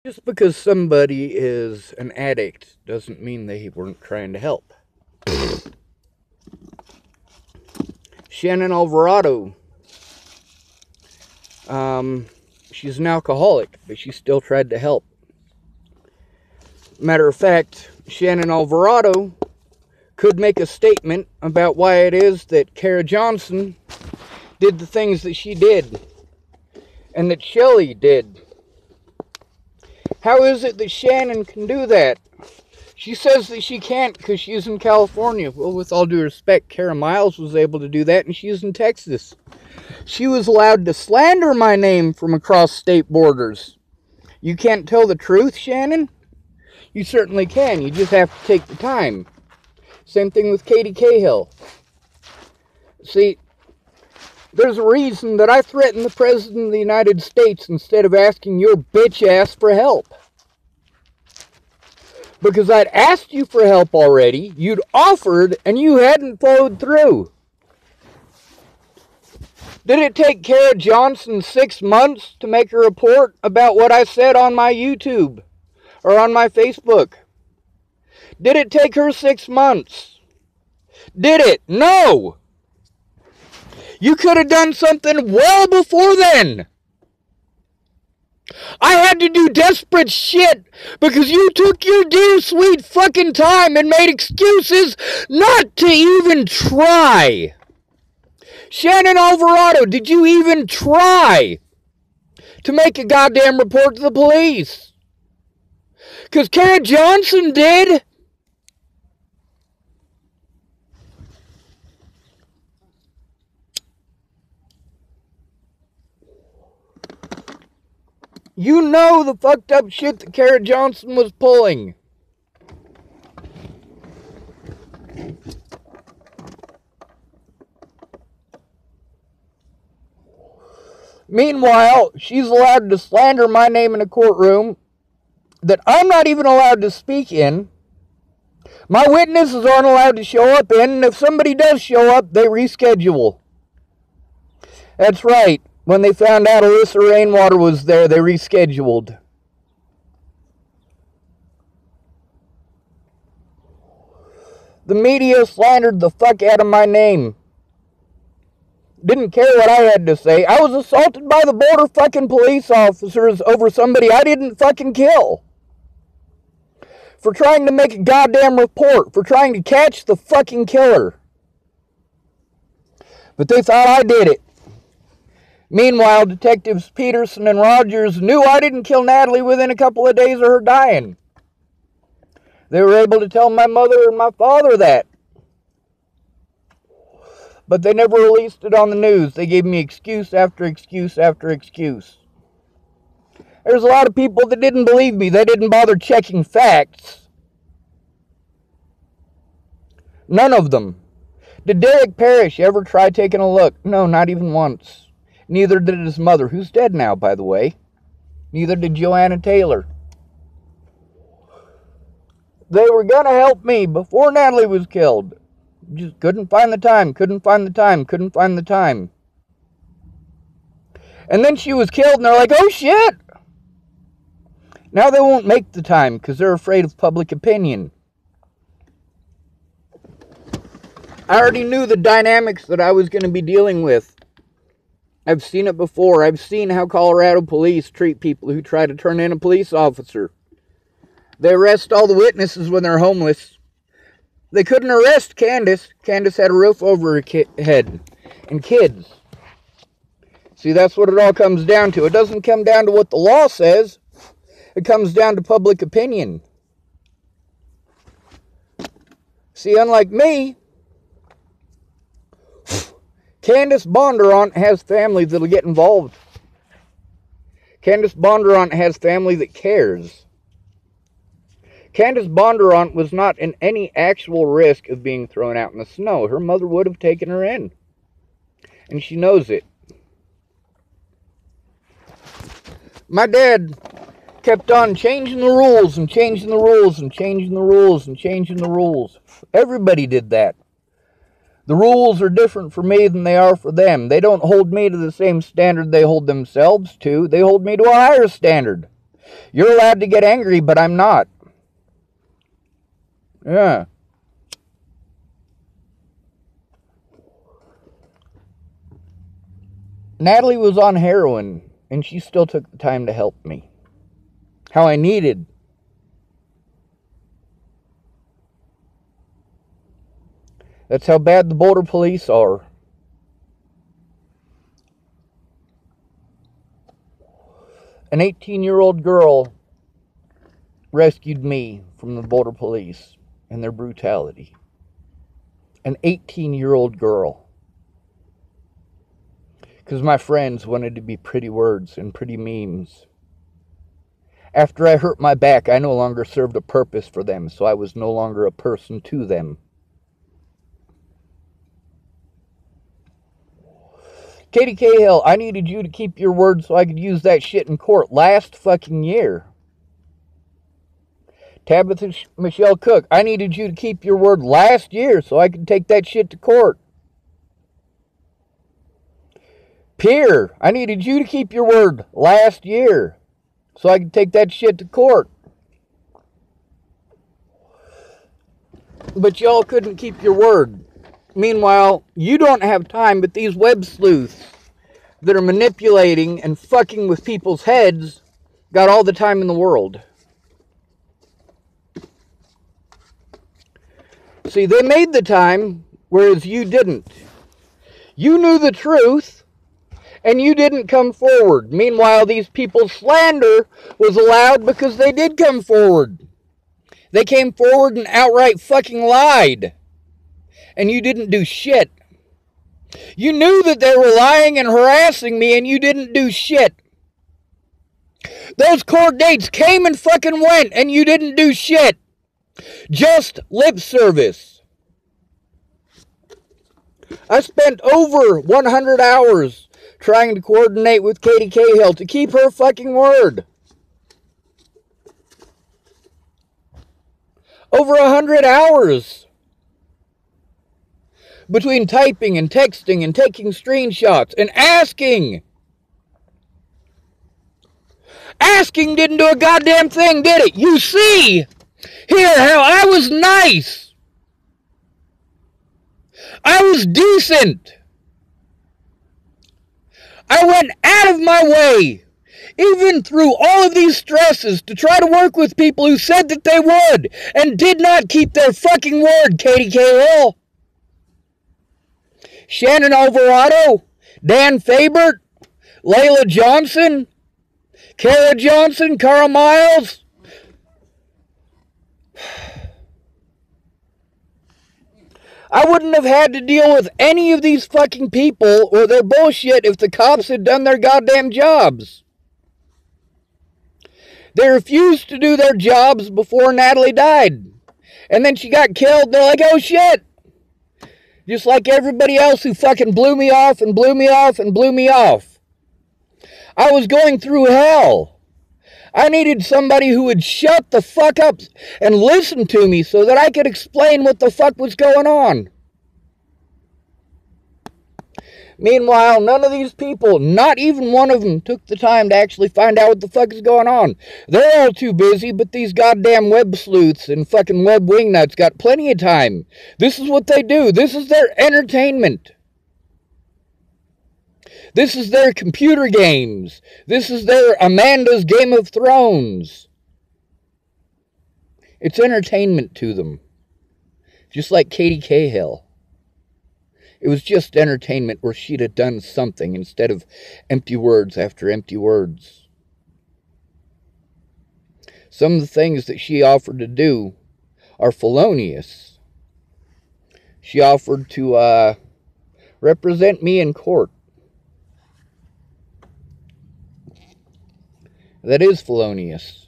Just because somebody is an addict doesn't mean they weren't trying to help. Shannon Alvarado. She's an alcoholic, but she still tried to help. Matter of fact, Shannon Alvarado could make a statement about why it is that Kara Johnson did the things that she did and that Shelley did. How is it that Shannon can do that? She says that she can't because she's in California. Well, with all due respect, Kara Miles was able to do that, and she's in Texas. She was allowed to slander my name from across state borders. You can't tell the truth, Shannon? You certainly can. You just have to take the time. Same thing with Kaytee Cahill. See, there's a reason that I threatened the President of the United States instead of asking your bitch ass for help. Because I'd asked you for help already, you'd offered, and you hadn't followed through. Did it take Kara Johnson 6 months to make a report about what I said on my YouTube or on my Facebook? Did it take her 6 months? Did it? No! You could have done something well before then. I had to do desperate shit because you took your dear sweet fucking time and made excuses not to even try. Shannon Alvarado, did you even try to make a goddamn report to the police? Because Kara Johnson did. You know the fucked up shit that Kara Johnson was pulling. Meanwhile, she's allowed to slander my name in a courtroom that I'm not even allowed to speak in. My witnesses aren't allowed to show up in, and if somebody does show up, they reschedule. That's right. When they found out Alyssa Rainwater was there, they rescheduled. The media slandered the fuck out of my name. Didn't care what I had to say. I was assaulted by the border fucking police officers over somebody I didn't fucking kill. For trying to make a goddamn report. For trying to catch the fucking killer. But they thought I did it. Meanwhile, Detectives Peterson and Rogers knew I didn't kill Natalie within a couple of days of her dying. They were able to tell my mother and my father that. But they never released it on the news. They gave me excuse after excuse after excuse. There's a lot of people that didn't believe me. They didn't bother checking facts. None of them. Did Derek Parrish ever try taking a look? No, not even once. Neither did his mother, who's dead now, by the way. Neither did Joanna Taylor. They were going to help me before Natalie was killed. Just couldn't find the time, couldn't find the time, couldn't find the time. And then she was killed, and they're like, oh shit! Now they won't make the time because they're afraid of public opinion. I already knew the dynamics that I was going to be dealing with. I've seen it before. I've seen how Colorado police treat people who try to turn in a police officer. They arrest all the witnesses when they're homeless. They couldn't arrest Candace. Candace had a roof over her head. And kids. See, that's what it all comes down to. It doesn't come down to what the law says. It comes down to public opinion. See, unlike me, Candace Bondurant has family that'll get involved. Candace Bondurant has family that cares. Candace Bondurant was not in any actual risk of being thrown out in the snow. Her mother would have taken her in. And she knows it. My dad kept on changing the rules and changing the rules and changing the rules and changing the rules. Everybody did that. The rules are different for me than they are for them. They don't hold me to the same standard they hold themselves to. They hold me to a higher standard. You're allowed to get angry, but I'm not. Yeah. Natalie was on heroin, and she still took the time to help me. How I needed. That's how bad the Boulder police are. An 18-year-old girl rescued me from the Boulder police and their brutality. An 18-year-old girl. Because my friends wanted to be pretty words and pretty memes. After I hurt my back, I no longer served a purpose for them, so I was no longer a person to them. Kaytee Cahill, I needed you to keep your word so I could use that shit in court last fucking year. Tabitha Michelle Cook, I needed you to keep your word last year so I could take that shit to court. Pierre, I needed you to keep your word last year so I could take that shit to court. But y'all couldn't keep your word. Meanwhile, you don't have time, but these web sleuths that are manipulating and fucking with people's heads got all the time in the world. See, they made the time, whereas you didn't. You knew the truth, and you didn't come forward. Meanwhile, these people's slander was allowed because they did come forward. They came forward and outright fucking lied. And you didn't do shit. You knew that they were lying and harassing me, and you didn't do shit. Those court dates came and fucking went, and you didn't do shit. Just lip service. I spent over 100 hours trying to coordinate with Kaytee Cahill to keep her fucking word. Over 100 hours. Between typing and texting and taking screenshots and asking. Asking didn't do a goddamn thing, did it? You see here how I was nice. I was decent. I went out of my way, even through all of these stresses, to try to work with people who said that they would and did not keep their fucking word, Kaytee Cahill. Shannon Alvarado, Dan Fabert, Layla Johnson, Kara Johnson, Carl Miles. I wouldn't have had to deal with any of these fucking people or their bullshit if the cops had done their goddamn jobs. They refused to do their jobs before Natalie died. And then she got killed. They're like, oh shit. Just like everybody else who fucking blew me off and blew me off and blew me off. I was going through hell. I needed somebody who would shut the fuck up and listen to me so that I could explain what the fuck was going on. Meanwhile, none of these people, not even one of them, took the time to actually find out what the fuck is going on. They're all too busy, but these goddamn web sleuths and fucking web wingnuts got plenty of time. This is what they do. This is their entertainment. This is their computer games. This is their Amanda's Game of Thrones. It's entertainment to them. Just like Kaytee Cahill. It was just entertainment where she'd have done something instead of empty words after empty words. Some of the things that she offered to do are felonious. She offered to represent me in court. That is felonious.